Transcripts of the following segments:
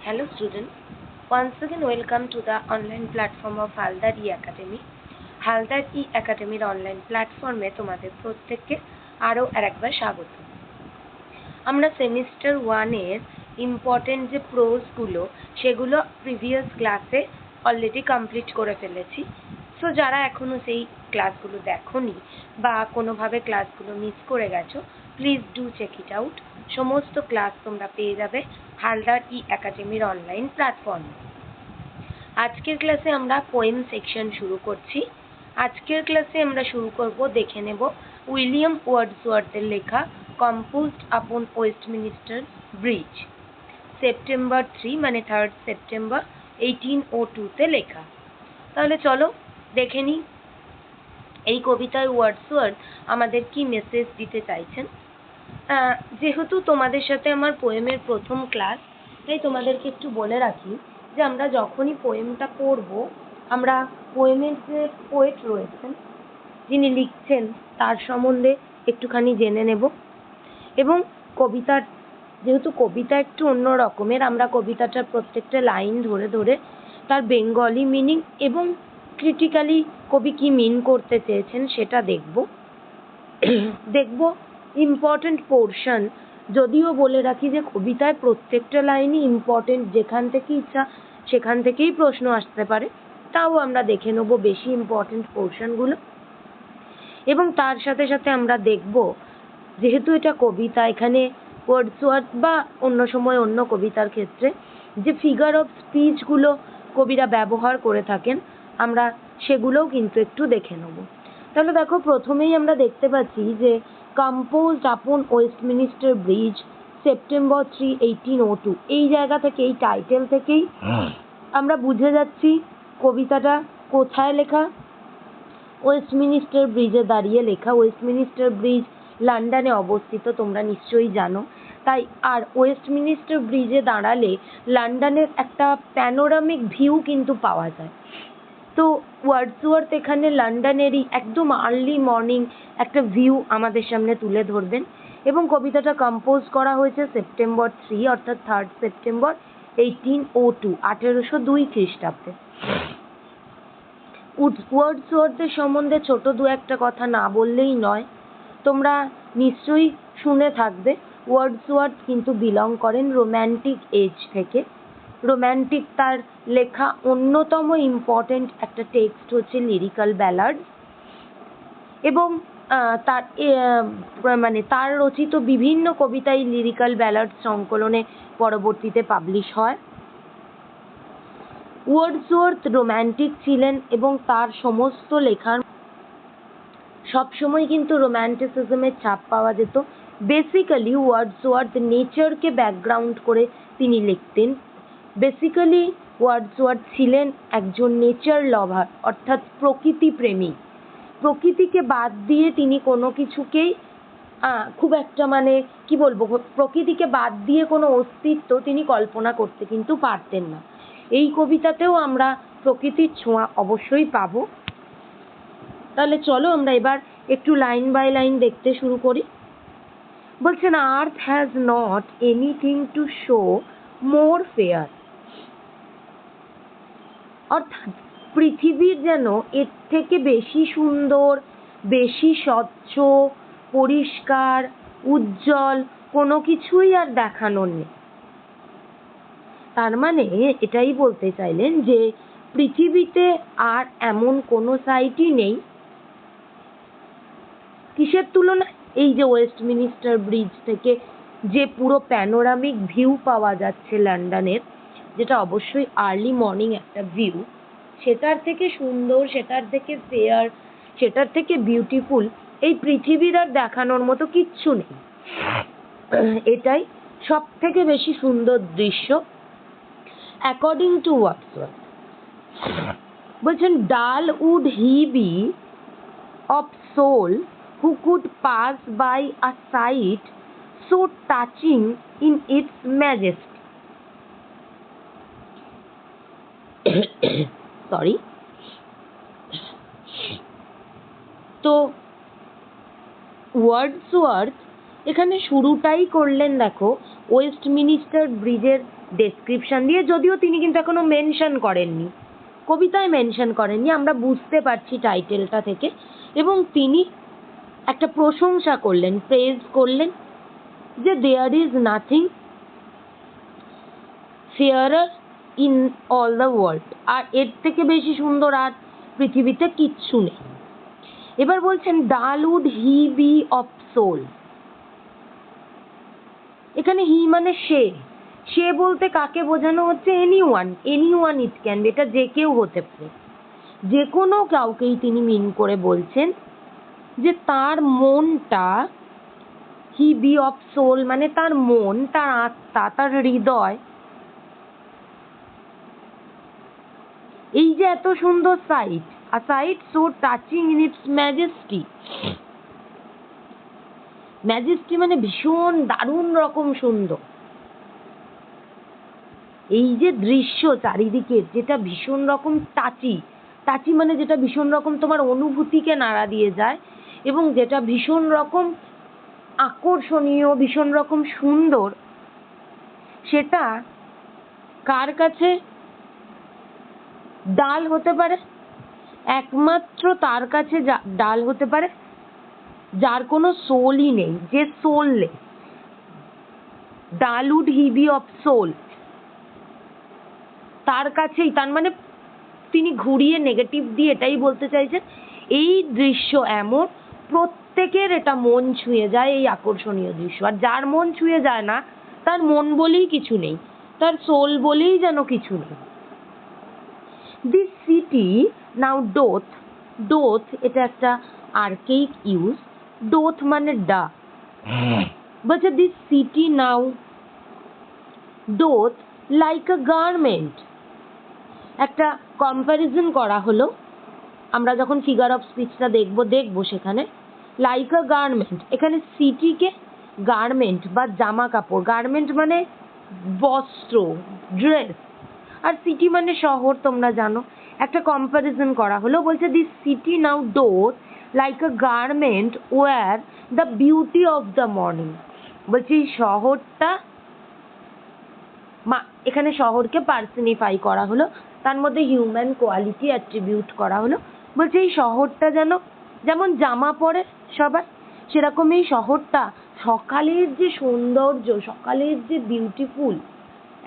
Hello students, once again welcome to the online platform of Haldar E-Academy. Haldar E-Academy online প্ল্যাটফর্মে তোমাদের প্রত্যেককে আরও আরেকবার স্বাগত। আমরা সেমিস্টার 1 এর ইম্পর্টেন্ট যে প্রোজগুলো সেগুলো প্রিভিয়াস ক্লাসে অলরেডি কমপ্লিট করে ফেলেছি। সো যারা এখনো সেই ক্লাসগুলো দেখোনি বা কোনোভাবে ক্লাসগুলো মিস করে গেছো, please do check it out. সমস্ত ক্লাস তোমরা পেয়ে যাবে হালদার E-Academy অনলাইন প্ল্যাটফর্মে। আজকের ক্লাসে আমরা পোয়েম সেকশন শুরু করছি। আজকের ক্লাসে আমরা শুরু করব, দেখে নেব উইলিয়াম ওয়ার্ডসওয়ার্থের লেখা কম্পোজড আপন ওয়েস্টমিনিস্টার ব্রিজ, সেপ্টেম্বর 3 মানে 3rd সেপ্টেম্বর 1802-তে লেখা। তাহলে চলো দেখে নিই এই কবিতায় ওয়ার্ডসওয়ার্থ আমাদের কি মেসেজ দিতে চাইছেন। যেহেতু তোমাদের সাথে আমার পোয়েমের প্রথম ক্লাস, তাই তোমাদেরকে একটু বলে রাখি যে আমরা যখনই পোয়েমটা পড়ব, আমরা পোয়েমের যে পোয়েট রয়েছেন, যিনি লিখছেন, তার সম্বন্ধে একটুখানি জেনে নেব। এবং কবিতার, যেহেতু কবিতা একটু অন্য রকমের, আমরা কবিতাটার প্রত্যেকটা লাইন ধরে ধরে তার বেঙ্গলি মিনিং এবং ক্রিটিক্যালি কবি কি মিন করতে চেয়েছেন সেটা দেখব ইম্পর্টেন্ট পোর্শন। যদিও বলে রাখি যে কবিতায় প্রত্যেকটা লাইনই ইম্পর্টেন্ট, যেখান থেকে ইচ্ছা সেখান থেকেই প্রশ্ন আসতে পারে, তাও আমরা দেখে নেব বেশি ইম্পর্টেন্ট পোর্শনগুলো। এবং তার সাথে সাথে আমরা দেখব, যেহেতু এটা কবিতা, এখানে ওয়ার্ডসওয়ার্থ বা অন্য সময় অন্য কবিতার ক্ষেত্রে যে ফিগার অফ স্পিচগুলো কবিরা ব্যবহার করে থাকেন, আমরা সেগুলোও কিন্তু একটু দেখে নেব। তাহলে দেখো, প্রথমেই আমরা দেখতে পাচ্ছি যে কম্পোজড আপন ওয়েস্টমিনিস্টার ব্রিজ, সেপ্টেম্বর 3, 1802। এই জায়গা থেকে, এই টাইটেল থেকেই আমরা বুঝে যাচ্ছি কবিতাটা কোথায় লেখা। ওয়েস্টমিনিস্টার ব্রিজে দাঁড়িয়ে লেখা। ওয়েস্টমিনিস্টার ব্রিজ লন্ডনে অবস্থিত, তোমরা নিশ্চয়ই জানো। তাই আর ওয়েস্টমিনিস্টার ব্রিজে দাঁড়ালে লন্ডনের একটা প্যানোরামিক ভিউ কিন্তু পাওয়া যায়। তো ওয়ার্ডসওয়ার্থ এখানে লন্ডনেরই একদম আর্লি মর্নিং একটা ভিউ আমাদের সামনে তুলে ধরবেন। এবং কবিতাটা কম্পোজ করা হয়েছে সেপ্টেম্বর 3 অর্থাৎ 3rd সেপ্টেম্বর 1802, 1802 খ্রিস্টাব্দে। ওয়ার্ডসওয়ার্থের সম্বন্ধে ছোট দু একটা কথা না বললেই নয়, তোমরা নিশ্চয়ই শুনে থাকবে ওয়ার্ডসওয়ার্থ কিন্তু বিলং করেন রোম্যান্টিক এজ থেকে। রোম্যান্টিক, তার লেখা অন্যতম ইম্পর্টেন্ট একটা টেক্সট হচ্ছে লিরিক্যাল ব্যালাড, এবং তার মানে তার রচিত বিভিন্ন কবিতাই লিরিক্যাল ব্যালাড সংকলনে পরবর্তীতে পাবলিশ হয়। ওয়ার্ডসওয়ার্থ রোম্যান্টিক ছিলেন এবং তার সমস্ত লেখার সবসময় কিন্তু রোম্যান্টিসিজমের ছাপ পাওয়া যেত। বেসিক্যালি ওয়ার্ডসওয়ার্থ নেচারকে ব্যাকগ্রাউন্ড করে তিনি লিখতেন। বেসিক্যালি ওয়ার্ডসওয়ার্থ ছিলেন একজন নেচার লাভার, অর্থাৎ প্রকৃতি প্রেমী। প্রকৃতিকে বাদ দিয়ে তিনি কোনো কিছুকেই খুব একটা, মানে কি বলবো, প্রকৃতিকে বাদ দিয়ে কোনো অস্তিত্ব তিনি কল্পনা করতে কিন্তু পারতেন না। এই কবিতাতেও আমরা প্রকৃতির ছোঁয়া অবশ্যই পাবো। তাহলে চলো আমরা এবার একটু লাইন বাই লাইন দেখতে শুরু করি। বলছেন, আর্থ has not anything to show more fair, অর্থাৎ পৃথিবীর যেন এর থেকে বেশি সুন্দর, বেশি স্বচ্ছ, পরিষ্কার, উজ্জ্বল কোনো কিছুই আর দেখানোর নেই। তার মানে এটাই বলতে চাইলেন যে পৃথিবীতে আর এমন কোনো সাইটই নেই কিসের তুলনায়, এই যে ওয়েস্টমিনিস্টার ব্রিজ থেকে যে পুরো প্যানোরামিক ভিউ পাওয়া যাচ্ছে লন্ডনের, যেটা অবশ্যই আর্লি মর্নিং একটা ভিউ, সেটার থেকে সুন্দর, সেটার থেকে ফেয়ার, সেটার থেকে বিউটিফুল এই পৃথিবীর আর দেখানোর মতো কিচ্ছু নেই। এটাই সব থেকে বেশি সুন্দর দৃশ্য অ্যাকর্ডিং টু ওয়ার্ডসওয়ার্থ। বলছেন, dull would he be of soul who could pass by a sight so touching in its majesty. Sorry. তো ওয়ার্ডসওয়ার্থ এখানে শুরুটাই করলেন, দেখো, ওয়েস্টমিনিস্টার ব্রিজের ডেসক্রিপশন দিয়ে, যদিও তিনি কিন্তু এখনো মেনশন করেননি, কবিতায় মেনশন করেননি, আমরা বুঝতে পারছি টাইটেলটা থেকে। এবং তিনি একটা প্রশংসা করলেন, প্রেজ করলেন যে there is nothing fairer in all the world, আর এর থেকে বেশি সুন্দর আর পৃথিবীতে কিচ্ছু নেই। এবার বলছেন dull would he be of soul. এখানে হি মানে সে, সে বলতে কাকে বোঝানো হচ্ছে? এনিওয়ান ইট ক্যান বি, এটা যে কেউ হতে পারে, যে কোনো কাউকেই তিনি মিন করে বলছেন যে তার মনটা, হি বি অফ সোল মানে তার মন, তার আত্মা, তার হৃদয়, এই যে এত সুন্দর sight, a sight so touching in its majesty. Majesty মানে ভীষণ দারুণ রকম সুন্দর। এই যে দৃশ্য চারিদিকে, যেটা ভীষণ রকম টাচি মানে যেটা ভীষণ রকম তোমার অনুভূতিকে নাড়া দিয়ে যায়, এবং যেটা ভীষণ রকম আকর্ষণীয়, ভীষণ রকম সুন্দর, সেটা কার কাছে ডাল হতে পারে? একমাত্র তার কাছে ডাল হতে পারে যার কোনো সোলই নেই, যে soulless. Dull would he be of soul, তার কাছেই, তার মানে তিনি ঘুরিয়ে নেগেটিভ দিয়ে এটাই বলতে চাইছেন এই দৃশ্য এমন, প্রত্যেকের এটা মন ছুঁয়ে যায়, এই আকর্ষণীয় দৃশ্য। আর যার মন ছুঁয়ে যায় না, তার মন বলেই কিছু নেই, তার সোল বলেই যেন কিছু নেই। দিস সিটি নাও ডোথ এটা একটা আর্কেইক ইউজ, ডোথ মানে ডা, বলছে this city now doth like a garment. একটা কম্প্যারিজন করা হলো, আমরা যখন ফিগার অফ স্পিচটা দেখবো সেখানে লাইক আ গার্মেন্ট, এখানে সিটিকে গার্মেন্ট বা জামা কাপড়, গার্মেন্ট মানে বস্ত্র, ড্রেস, আর সিটি মানে শহর, তোমরা জানো। একটা কম্প্যারিজন করা হলো, বলছে this city now doth like a garment wear the beauty of the morning. বলছে এই শহরটা, এখানে শহরকে পার্সনিফাই করা হলো, তার মধ্যে হিউম্যান কোয়ালিটি অ্যাট্রিবিউট করা হলো। বলছে এই শহরটা যেমন জামা পরে সবাই, সেরকম এই শহরটা সকালের যে সৌন্দর্য, সকালের যে বিউটিফুল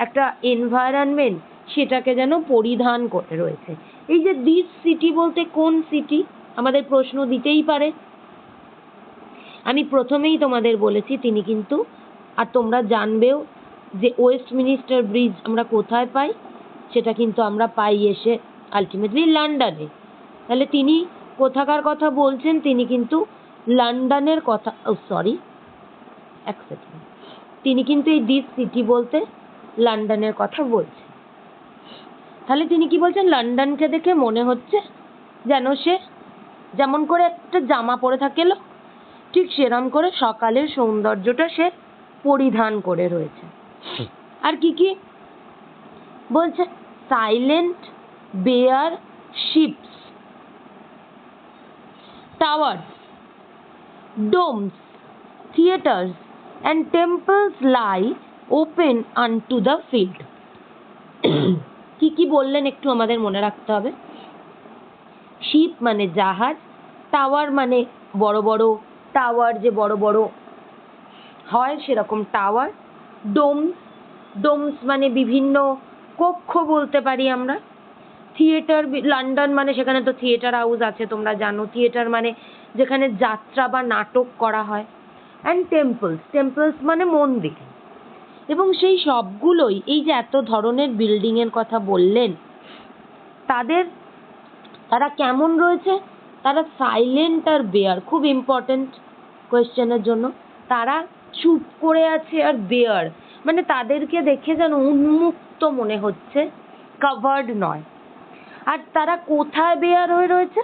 একটা এনভায়রনমেন্ট, সেটাকে যেন পরিধান করে রয়েছে। এই যে দিস সিটি বলতে কোন সিটি আমাদের প্রশ্ন দিতেই পারে। আমি প্রথমেই তোমাদের বলেছি তিনি কিন্তু, আর তোমরা জানবেও যে ওয়েস্টমিনিস্টার ব্রিজ আমরা কোথায় পাই, সেটা কিন্তু আমরা পাই এসে আলটিমেটলি লন্ডনে। তাহলে তিনি কোথাকার কথা বলছেন? তিনি কিন্তু লন্ডনের কথা, তিনি কিন্তু এই দিস সিটি বলতে লন্ডনের কথা বলছেন। তাহলে তিনি কি বলছেন? লন্ডনকে দেখে মনে হচ্ছে যেন সে যেমন করে একটা জামা পরে থাকে লোক, ঠিক সেরম করে সকালের সৌন্দর্যটা সে পরিধান করে রয়েছে। আর কি বলছে? Silent bare ships, towers, domes, theatres and temples lie open unto the field. কি বললেন একটু আমাদের মনে রাখতে হবে। শিপ মানে জাহাজ, টাওয়ার মানে বড় বড় টাওয়ার, যে বড় বড় হয় সেরকম টাওয়ার, ডোমস মানে বিভিন্ন কক্ষ বলতে পারি আমরা, থিয়েটার, লন্ডন মানে সেখানে তো থিয়েটার হাউস আছে তোমরা জানো, থিয়েটার মানে যেখানে যাত্রা বা নাটক করা হয়, অ্যান্ড টেম্পলস মানে মন্দির। এবং সেই সবগুলোই, এই যে এত ধরনের বিল্ডিং এর কথা বললেন, তারা কেমন রয়েছে? তারা সাইলেন্ট আর বেয়ার, খুব ইম্পর্টেন্ট কোয়েশ্চেনের জন্য। তারা চুপ করে আছে, আর বেয়ার মানে তাদেরকে দেখে যেন উন্মুক্ত মনে হচ্ছে, কাভার্ড নয়। আর তারা কোথায় বেয়ার হয়ে রয়েছে?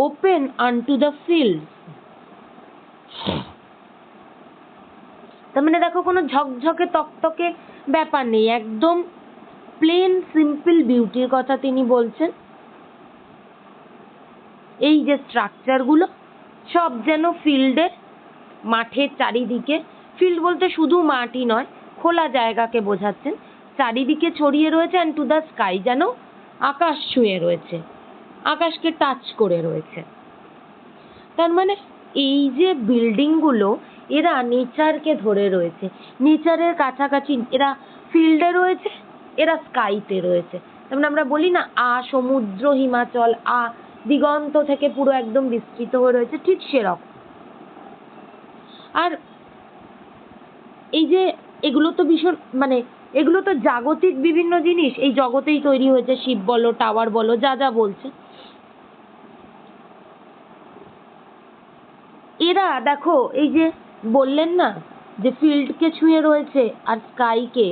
Open আনটু the field. তার মানে দেখো, কোনো ঝকঝকে তকতকে ব্যাপার নেই, একদম প্লেন সিম্পল বিউটির কথা তিনি বলছেন। এই যে স্ট্রাকচারগুলো সব যেন ফিল্ডে, মাঠের চারিদিকে, ফিল্ড বলতে শুধু মাঠই নয়, খোলা জায়গাকে বোঝাচ্ছেন, চারিদিকে ছড়িয়ে রয়েছে, অ্যান্ড টু দ্য স্কাই, যেন আকাশ ছুঁয়ে রয়েছে, আকাশকে টাচ করে রয়েছে। তার মানে এই যে বিল্ডিংগুলো, এরা নেচারকে ধরে রয়েছে, নেচারের কাছাকাছি, এরা ফিল্ডে রয়েছে, এরা স্কাইতে রয়েছে। যেমন আমরা বলি না, সমুদ্র হিমাচল, দিগন্ত থেকে পুরো একদম বিস্তৃত হয়ে রয়েছে, ঠিক সেরকম। আর এই যে এগুলো তো ভীষণ, মানে এগুলো তো জাগতিক বিভিন্ন জিনিস, এই জগতেই তৈরি হয়েছে, শিপ বলো, টাওয়ার বলো, যা যা বলছে। এরা দেখো, এই যে বললেন না যে ফিল্ডকে ছুঁয়ে রয়েছে আর স্কাইকে,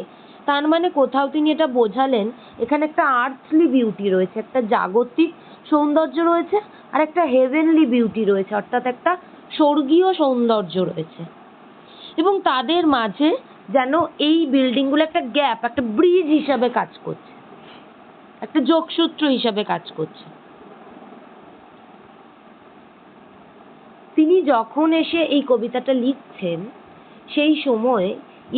তার মানে কোথাও তিনি এটা বোঝালেন এখানে একটা আর্থলি বিউটি রয়েছে, একটা জাগতিক সৌন্দর্য রয়েছে, আর একটা হেভেনলি বিউটি রয়েছে, অর্থাৎ একটা স্বর্গীয় সৌন্দর্য রয়েছে। এবং তাদের মাঝে যেন এই বিল্ডিংগুলো একটা গ্যাপ, একটা ব্রিজ হিসাবে কাজ করছে, একটা যোগসূত্র হিসাবে কাজ করছে। তিনি যখন এসে এই কবিতাটা লিখছেন, সেই সময়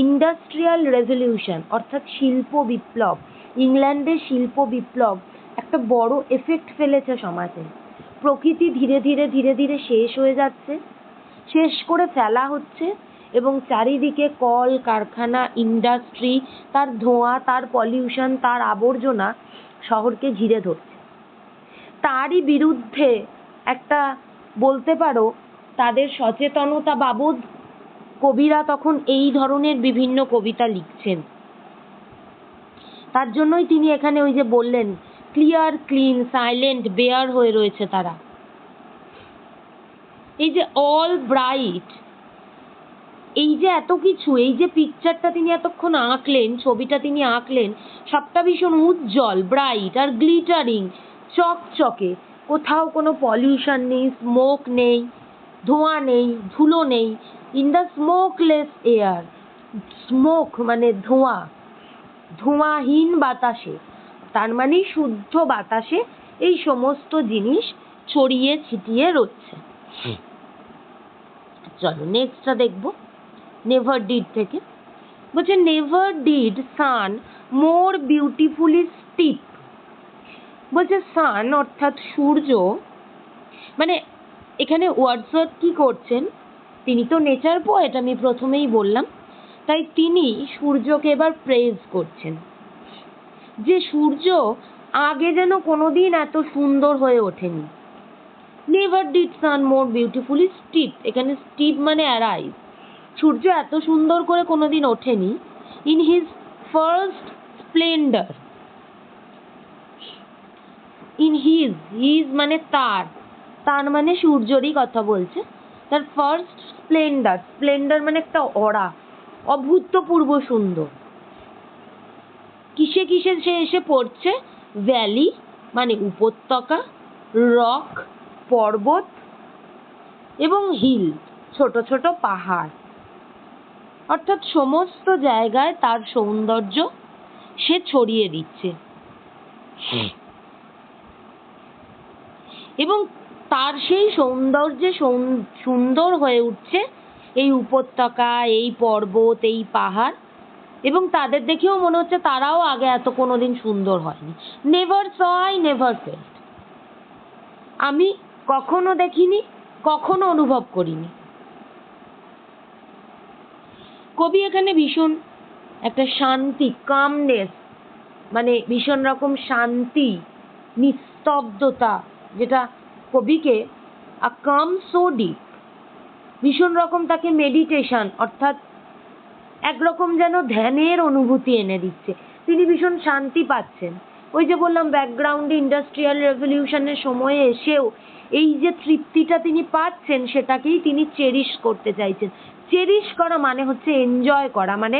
ইন্ডাস্ট্রিয়াল রেভলিউশন, অর্থাৎ শিল্প বিপ্লব, ইংল্যান্ডের শিল্প বিপ্লব একটা বড় এফেক্ট ফেলেছে সমাজে। প্রকৃতি ধীরে ধীরে ধীরে ধীরে শেষ হয়ে যাচ্ছে, শেষ করে ফেলা হচ্ছে, এবং চারিদিকে কল কারখানা, ইন্ডাস্ট্রি, তার ধোঁয়া, তার পলিউশন, তার আবর্জনা শহরকে ঘিরে ধরছে। তারই বিরুদ্ধে একটা, বলতে পারো, তাদের সচেতনতা বাবদ কবিরা তখন এই ধরনের বিভিন্ন কবিতা লিখছেন। তার জন্যই তিনি এখানে ওই যে বললেন, ক্লিয়ার, ক্লিন, সাইলেন্ট, বেয়ার হয়ে রয়েছে তারা। এই যে অল ব্রাইট, এই যে এত কিছু, এই যে পিকচারটা তিনি এতক্ষণ আঁকলেন, ছবিটা তিনি আঁকলেন, সবটা ভীষণ উজ্জ্বল, ব্রাইট আর গ্লিটারিং, চকচকে। কোথাও কোনো পলিউশন নেই, স্মোক নেই, ধোঁয়া নেই, ধুলো নেই। In the smokeless air, smoke মানে ধোঁয়া, ধোঁয়াহীন বাতাসে, তার মানে শুদ্ধ বাতাসে এই সমস্ত জিনিস ছড়িয়ে ছিটিয়ে রয়েছে। চলো নেক্সটটা দেখবো, নেভার ডিড থেকে। বলছে, never did sun more beautifully steep. বলছে সান অর্থাৎ সূর্য, মানে এখানে ওয়ার্ডসওয়ার্থ কি করছেন, তিনি তো নেচার পোয়েট, আমি প্রথমেই বললাম, তাই তিনি সূর্যকে এবার প্রেজ করছেন, যে সূর্য আগে যেন কোনোদিন এত সুন্দর হয়ে ওঠেনি। Never did sun more beautifully steep, এখানে স্টিপ মানে অ্যারাইজ, সূর্য এত সুন্দর করে কোনোদিন ওঠেনি। In his first splendour, in his মানে তার, তার মানে সূর্যরই কথা বলছে, তার ফার্স্ট স্প্লেন্ডার, স্প্লেন্ডার মানে একটা অরা, অভূতপূর্ব সুন্দর। কিসে কিসে সে এসে পড়ছে, ভ্যালি মানে উপত্যকা, রক পর্বত, এবং হিল ছোট ছোট পাহাড়, অর্থাৎ সমস্ত জায়গায় তার সৌন্দর্য সে ছড়িয়ে দিচ্ছে। এবং তার সেই সৌন্দর্যে সুন্দর হয়ে উঠছে এই উপত্যকা, এই পর্বত, এই পাহাড়, এবং তাদের দেখেও মনে হচ্ছে তারাও আগে এত কোনোদিন সুন্দর হয়নি। Never saw I never felt, আমি কখনো দেখিনি, কখনো অনুভব করিনি। কবি এখানে ভীষণ একটা শান্তি, কামনেস, মানে ভীষণ রকম শান্তি, নিস্তব্ধতা, যেটা কবিকে আ কাম সো ডিপ, ভীষণ রকম তাকে মেডিটেশন, অর্থাৎ একরকম যেন ধ্যানের অনুভূতি এনে দিচ্ছে। তিনি ভীষণ শান্তি পাচ্ছেন। ওই যে বললাম, ব্যাকগ্রাউন্ডে ইন্ডাস্ট্রিয়াল রেভলিউশনের সময়ে এসেও এই যে তৃপ্তিটা তিনি পাচ্ছেন, সেটাকেই তিনি চেরিশ করতে চাইছেন। চেরিশ করা মানে হচ্ছে এনজয় করা, মানে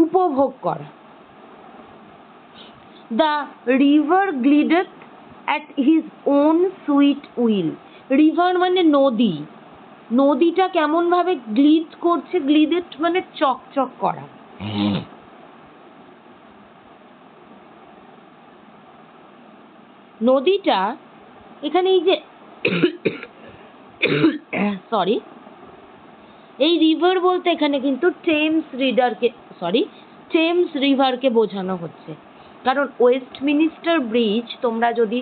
উপভোগ করা। The river glideth at his own sweet will, river মানে নদী, নদীটা কেমন ভাবে গ্লিড করছে, গ্লিডেট মানে চকচক করা। নদীটা এখানে এই যে সরি, এই রিভার বলতে এখানে কিন্তু টেমস রিভারকে বোঝানো হচ্ছে। কারণ ওয়েস্টমিনিস্টার ব্রিজ তোমরা যদি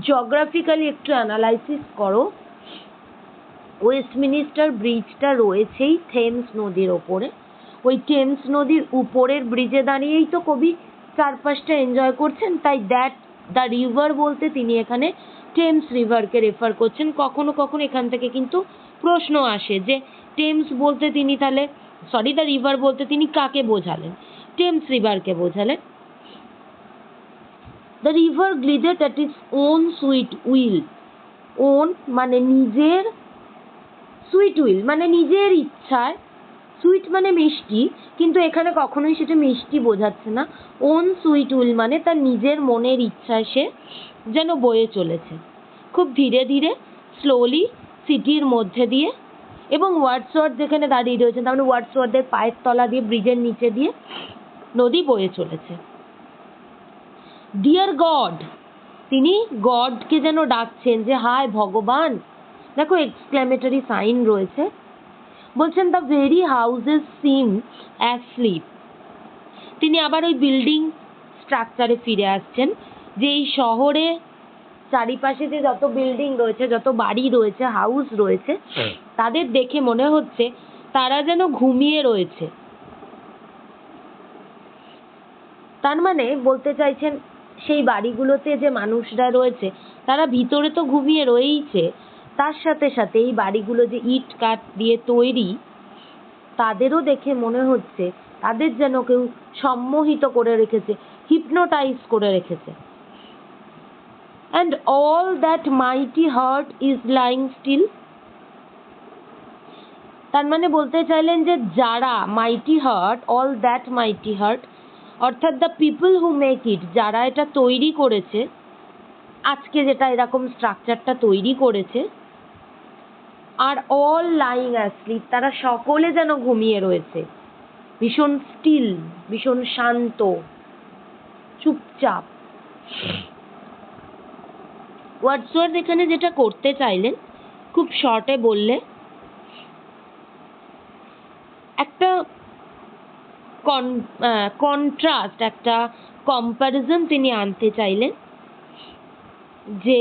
জিওগ্রাফিক্যালি একটু অ্যানালাইসিস করো, ওয়েস্টমিনিস্টার ব্রিজটা রয়েছেই থেমস নদীর ওপরে। ওই থেমস নদীর উপরের ব্রিজে দাঁড়িয়েই তো কবি চারপাশটা এনজয় করছেন, তাই দ্য রিভার বলতে তিনি এখানে টেমস রিভারকে রেফার করছেন। কখনো কখনো এখান থেকে কিন্তু প্রশ্ন আসে যে টেমস বলতে তিনি তাহলে দ্য রিভার বলতে তিনি কাকে বোঝালেন? টেমস রিভারকে বোঝালেন। The river glided at its own sweet will. Own মানে নিজের, সুইট উইল মানে নিজের ইচ্ছায়, সুইট মানে মিষ্টি, কিন্তু এখানে কখনোই সেটা মিষ্টি বোঝাচ্ছে না। ওন সুইট উইল মানে তার নিজের মনের ইচ্ছায় সে যেন বয়ে চলেছে খুব ধীরে ধীরে, স্লোলি, সিটির মধ্যে দিয়ে। এবং ওয়ার্ডসওয়ার্থ যেখানে দাঁড়িয়ে রয়েছেন, তার মানে ওয়ার্ডসওয়ার্থের পায়ের তলা দিয়ে, ব্রিজের নিচে দিয়ে নদী বয়ে চলেছে। ডিয়ার গড, তিনি গডকে যেন ডাকছেন যে হায় ভগবান। দেখো এক্সক্লেমেটরি সাইন রয়েছে। বলছেন the very houses SIM asleep. তিনি আবার ওই বিল্ডিং স্ট্রাকচারে ফিরে আসছেন, যে এই শহরে চারিপাশে যে যত বিল্ডিং রয়েছে, যত বাড়ি রয়েছে, হাউস রয়েছে, তাদের দেখে মনে হচ্ছে তারা যেন ঘুমিয়ে রয়েছে। তার মানে বলতে চাইছেন সেই বাড়িগুলোতে যে মানুষরা রয়েছে তারা ভিতরে তো ঘুমিয়ে রয়েইছে, তার সাথে সাথে এই বাড়িগুলো যে ইট কাঠ দিয়ে তৈরি, তাদেরও দেখে মনে হচ্ছে তাদের যেন কেউ সম্মোহিত করে রেখেছে, হিপনোটাইজ করে রেখেছে। And all that mighty heart is lying still. তার মানে বলতে চাইলেন যে যারা mighty heart, all that mighty heart, অর্থাৎ the people who make it, যারা এটা তৈরি করেছে, আজকে যেটা এরকম স্ট্রাকচারটা তৈরি করেছে, আর অল লাইং অ্যাসলিপ, তারা সকলে যেন ঘুমিয়ে রয়েছে, ভীষণ স্টিল, ভীষণ শান্ত, চুপচাপ। ওয়ার্ডসওয়ার্থ এখানে যেটা করতে চাইলেন, খুব শর্টে বললে, একটা কন্ট্রাস্ট, একটা কম্প্যারিজন তিনি আনতে চাইলেন যে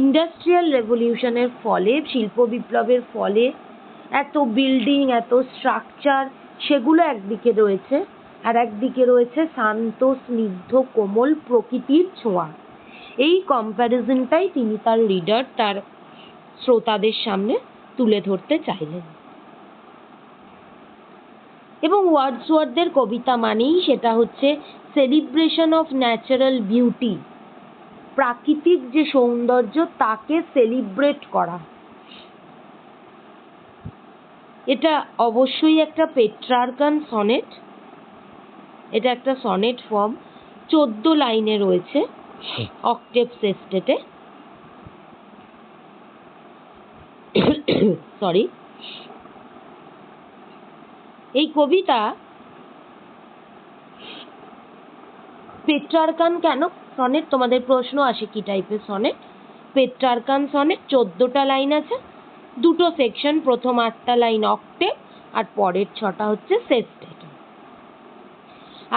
ইন্ডাস্ট্রিয়াল রেভলিউশনের ফলে, শিল্প বিপ্লবের ফলে এত বিল্ডিং, এত স্ট্রাকচার, সেগুলো একদিকে রয়েছে, আর একদিকে রয়েছে শান্ত, স্নিগ্ধ, কোমল প্রকৃতির ছোঁয়া। এই কম্প্যারিজনটাই তিনি তার রিডার, তার শ্রোতাদের সামনে তুলে ধরতে চাইলেন। এবং ওয়ার্ডসওয়ার্থের কবিতা মানেই সেটা হচ্ছে সেলিব্রেশন অফ ন্যাচারাল বিউটি, প্রাকৃতিক যে সৌন্দর্য তাকে সেলিব্রেট করা। এটা অবশ্যই একটা পেট্রার্কান সনেট, এটা একটা সনেট ফর্ম, 14 লাইনে রয়েছে, অক্টেভ সেস্টেটে। সরি, এই কবিতা পেট্রার্কান কেন সনেট? তোমাদের প্রশ্ন আসে কি টাইপের সনেট। পেট্রার্কান সনেট, 14টা লাইন আছে, 2টো সেকশন, প্রথম 8টা লাইন অক্টেভ আর পরের 6টা হচ্ছে সেস্টেট।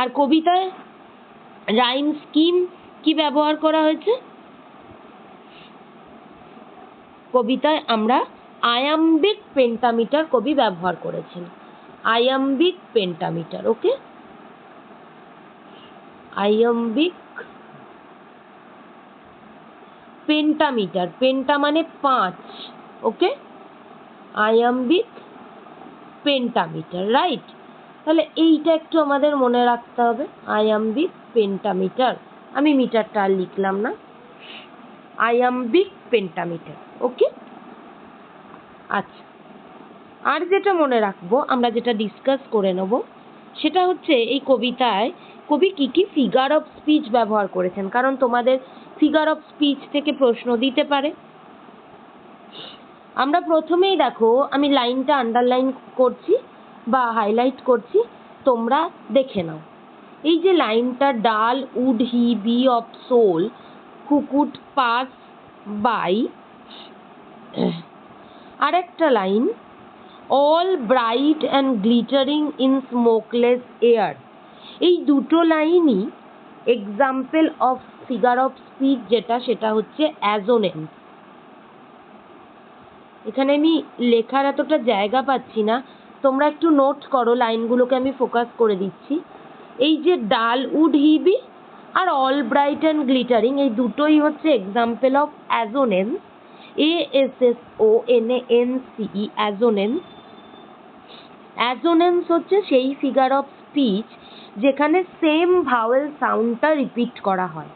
আর কবিতায় রাইম স্কিম কি ব্যবহার করা হয়েছে? কবিতায় আমরা আয়াম্বিক পেন্টামিটার কবি ব্যবহার করেছেন, আয়াম্বিক পেন্টামিটার। ওকে, আয়াম্বিক পেন্টামিটার, পেন্টা মানে 5, ওকে, আয়াম্বিক পেন্টামিটার, রাইট। তাহলে এইটা একটু আমাদের মনে রাখতে হবে, আয়াম্বিক পেন্টামিটার। আমি মিটারটা আর লিখলাম না, আয়াম্বিক পেন্টামিটার। ওকে, আচ্ছা, আর যেটা মনে রাখবো, আমরা যেটা ডিসকাস করে নেব, সেটা হচ্ছে এই কবিতায় কবি কি কি ফিগার অফ স্পিচ ব্যবহার করেছেন, কারণ তোমাদের ফিগার অফ স্পিচ থেকে প্রশ্ন দিতে পারে। আমরা প্রথমেই দেখো, আমি লাইনটা আন্ডারলাইন করছি বা হাইলাইট করছি, তোমরা দেখে নাও। এই যে লাইনটা, dull would he be of soul who could pass by, আরেকটা line, all bright and glittering in smokeless air. এই দুটো লাইনই example of figure of speech, যেটা সেটা হচ্ছে অ্যাজোনেন্স। এখানে আমি লেখার এতটা জায়গা পাচ্ছি না, তোমরা একটু নোট করো, লাইনগুলোকে আমি ফোকাস করে দিচ্ছি। এই যে ডাল উড হি বি আর অল ব্রাইট অ্যান্ড গ্লিটারিং, এই দুটোই হচ্ছে example of assonance, ASSONANCE, assonance. Assonance হচ্ছে সেই ফিগার অফ স্পিচ যেখানে সেম ভাওয়েল সাউন্ডটা রিপিট করা হয়।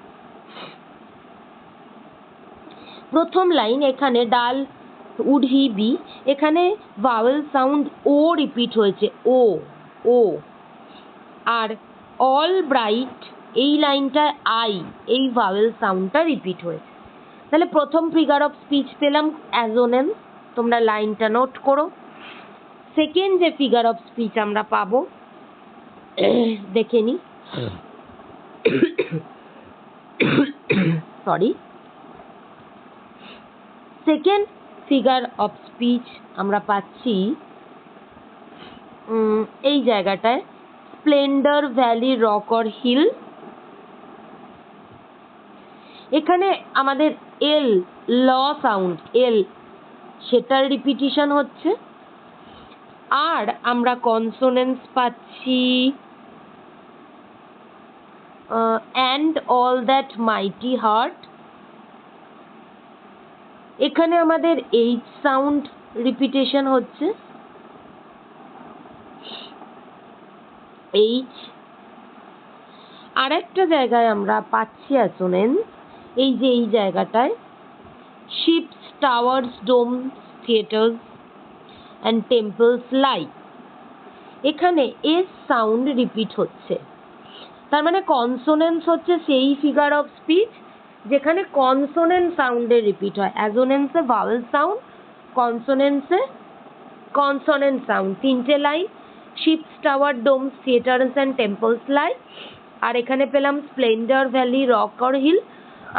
প্রথম লাইন, এখানে ডাল উড হি বি, এখানে ভাওয়েল সাউন্ড ও রিপিট হয়েছে, ও ও। আর অল ব্রাইট, এই লাইনটা আই, এই ভাওয়েল সাউন্ডটা রিপিট হয়েছে। তাহলে প্রথম ফিগার অফ স্পিচ পেলাম অ্যাজোনেন্স, তোমরা লাইনটা নোট করো। সেকেন্ড যে ফিগার অফ স্পিচ আমরা পাবো, দেখে নি, sorry, second figure of speech আমরা পাচ্ছি এই জায়গাটায়, splendour valley rock or hill. এখানে আমাদের এল, ল সাউন্ড, এল, সেটার রিপিটিশন হচ্ছে। আর আমরা কনসোনেন্স পাচ্ছি and all that mighty heart. এখানে আমাদের এইচ সাউন্ড রিপিটেশন হচ্ছে, এইচ। আরেকটা জায়গায় আমরা পাচ্ছি অ্যাসোনেন্স, এই যে এই জায়গাটায়, ships, towers, domes, theatres and temples lie. এখানে এস সাউন্ড রিপিট হচ্ছে, তার মানে কনসোনেন্স হচ্ছে সেই ফিগার অফ স্পিচ যেখানে কনসোনেন্ট সাউন্ডের রিপিট হয়। অ্যাজোনেন্সে ভাওয়েল সাউন্ড, কনসোনেন্সে কনসোনেন্ট সাউন্ড। তিনটে line, ships, tower, domes, theatres and temples lie. আর এখানে পেলাম splendour valley rock or hill,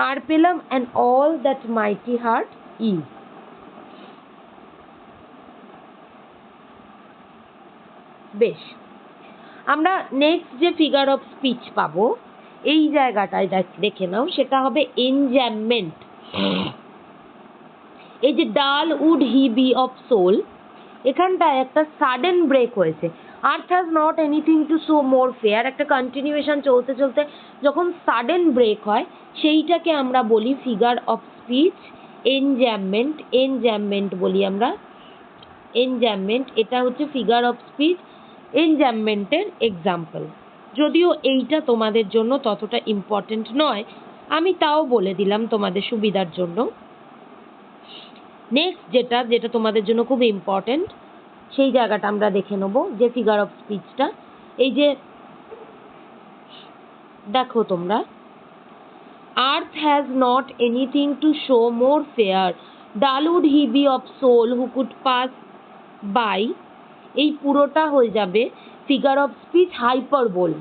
আর পেলাম and all that mighty heart is. বেশ, আমরা নেক্সট যে ফিগার অফ স্পিচ পাবো এই জায়গাটায় দেখে নাও, সেটা হবে এনজ্যামমেন্ট। এই যে dull would he be of soul, এখানটায় একটা সাডেন ব্রেক হয়েছে। Earth has not anything to show more fair, একটা কন্টিনিউয়েশন চলতে চলতে যখন সাডেন ব্রেক হয় সেইটাকে আমরা বলি figure of speech enjambment. Enjambment বলি আমরা, এনজ্যামমেন্ট, এটা হচ্ছে ফিগার অফ স্পিচ এনজ্যামমেন্টের এক্সাম্পল। যদিও এইটা তোমাদের জন্য ততটা ইম্পর্টেন্ট নয়, আমি তাও বলে দিলাম তোমাদের সুবিধার জন্য। নেক্সট যেটা যেটা তোমাদের জন্য খুব ইম্পর্টেন্ট, সেই জায়গাটা আমরা দেখে নেব, যে ফিগার অফ স্পিচটা। এই যে দেখো তোমরা, earth has not anything to show more fair, dull would he be of soul who could pass by. এই পুরোটা হয়ে যাবে figure of speech hyperbole.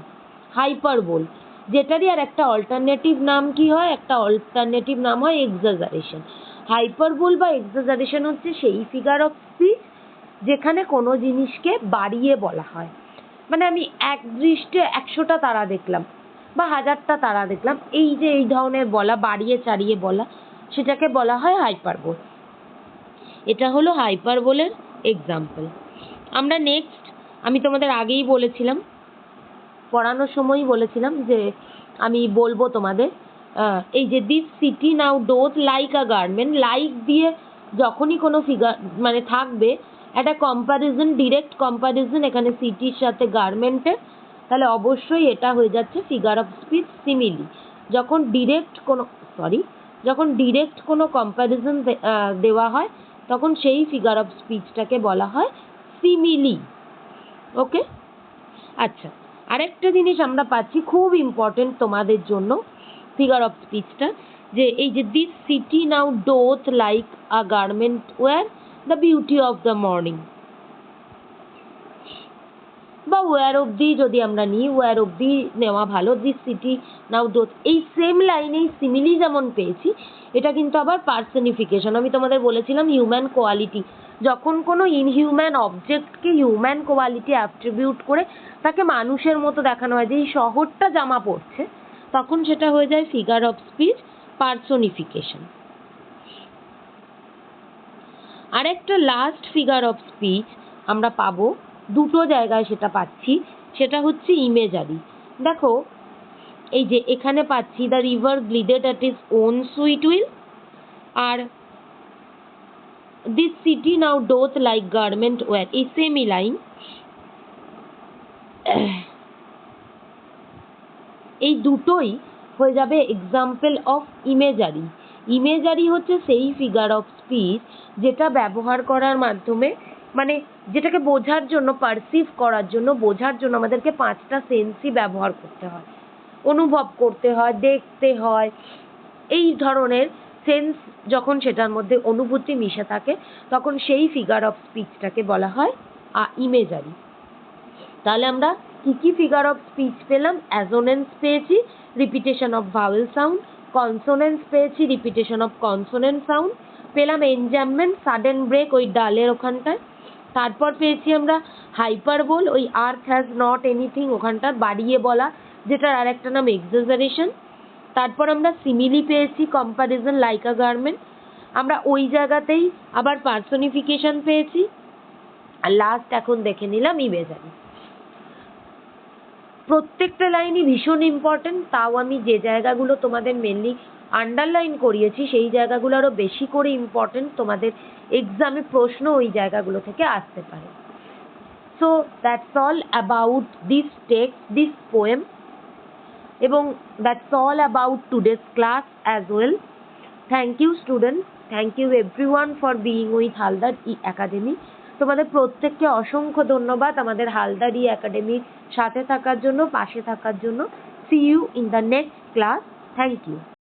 Hyperbole, যেটারই আর একটা অল্টারনেটিভ নাম কি হয়, একটা অল্টারনেটিভ নাম হয় এক্সাজারেশন। হাইপারবোল বা এক্সাজারেশন হচ্ছে সেই ফিগার অফ স্পিচ যেখানে কোনো জিনিসকে বাড়িয়ে বলা হয়। মানে আমি এক দৃষ্টে 100টা তারা দেখলাম বা 1000টা তারা দেখলাম, এই যে এই ধরনের বলা, বাড়িয়ে চাড়িয়ে বলা, সেটাকে বলা হয় হাইপারবোল। এটা হলো হাইপারবোলের এক্সাম্পল। আমরা নেক্সট, আমি তোমাদের আগেই বলেছিলাম, পড়ানোর সময়ই বলেছিলাম যে আমি বলবো তোমাদের, এই যে this city now doth like a garment, like দিয়ে যখনই কোনো ফিগার মানে থাকবে একটা কম্প্যারিজন, ডিরেক্ট কম্প্যারিজন এখানে সিটির সাথে গার্মেন্টের, তাহলে অবশ্যই এটা হয়ে যাচ্ছে ফিগার অফ স্পিচ সিমিলি। যখন ডিরেক্ট কোনো কম্প্যারিজন দেওয়া হয় তখন সেই ফিগার অফ স্পিচটাকে বলা হয় সিমিলি। ওকে, আচ্ছা, আরেকটা জিনিস আমরা পাচ্ছি খুব ইম্পর্টেন্ট তোমাদের জন্য ফিগার অফ স্পিচটা, যে এই যে this city now doth like a garment wear the beauty of the morning, বা ওয়্যার অবধি যদি আমরা নিই, ওয়্যার অবধি নেওয়া ভালো। দিস সিটি নাও ডোথ, এই সেম লাইনেই সিমিলি যেমন পেয়েছি, এটা কিন্তু আবার পার্সনিফিকেশন। আমি তোমাদের বলেছিলাম হিউম্যান কোয়ালিটি, যখন কোনো ইনহিউম্যান অবজেক্টকে হিউম্যান কোয়ালিটি অ্যাট্রিবিউট করে তাকে মানুষের মতো দেখানো হয়, যে এই শহরটা জামা পড়ছে, তখন সেটা হয়ে যায় ফিগার অফ স্পিচ পার্সোনিফিকেশন। আরেকটা লাস্ট ফিগার অফ স্পিচ আমরা পাবো, দুটো জায়গায় সেটা পাচ্ছি, সেটা হচ্ছে ইমেজারি। দেখো এই যে এখানে পাচ্ছি the river glided at is own sweet will, আর this city now doth like garment wear, এই সেমি লাইন। এই দুটোই হয়ে যাবে এক্সাম্পল অফ ইমেজারি। ইমেজারি হচ্ছে সেই ফিগার অফ স্পিচ যেটা ব্যবহার করার মাধ্যমে, মানে যেটাকে বোঝার জন্য, পারসিভ করার জন্য, বোঝার জন্য আমাদেরকে 5টা সেন্সই ব্যবহার করতে হয়, অনুভব করতে হয়, দেখতে হয়। এই ধরনের সেন্স যখন সেটার মধ্যে অনুভূতি মিশে থাকে, তখন সেই ফিগার অফ স্পিচটাকে বলা হয় ইমেজারি। তাহলে আমরা কি কি ফিগার অফ স্পিচ পেলাম? অ্যাজোনেন্স পেয়েছি, রিপিটেশন অফ ভাওয়েল সাউন্ড, কনসোনেন্স পেয়েছি, রিপিটেশন অফ কনসোনেন্ট সাউন্ড, পেলাম এনজামমেন্ট, সাডেন ব্রেক ওই ডালের ওখানটায়, তারপর পেয়েছি আমরা হাইপারবোল, ওই আর্থ হ্যাজ নট এনিথিং ওখানটার বাড়িয়ে বলা, যেটার আর একটা নাম এক্সাজারেশন। তারপর আমরা সিমিলি পেয়েছি, কম্পারিজন লাইক আ গার্মেন্ট, আমরা ওই জায়গাতেই আবার পার্সোনিফিকেশন পেয়েছি, আর লাস্ট এখন দেখে নিলাম ইমেজারি। প্রত্যেকটা লাইনই ভীষণ ইম্পর্টেন্ট, তাও আমি যে জায়গাগুলো তোমাদের মেনলি আন্ডারলাইন করিয়েছি সেই জায়গাগুলো আরও বেশি করে ইম্পর্টেন্ট, তোমাদের এক্সামে প্রশ্ন ওই জায়গাগুলো থেকে আসতে পারে। So that's all about this text, this poem, এবং that's all about today's class as well. Thank you student, thank you everyone for being with Haldar E academy. তোমাদের প্রত্যেককে অসংখ্য ধন্যবাদ আমাদের হালদার ই একাডেমির সাথে থাকার জন্য, পাশে থাকার জন্য। See you in the next class. Thank you.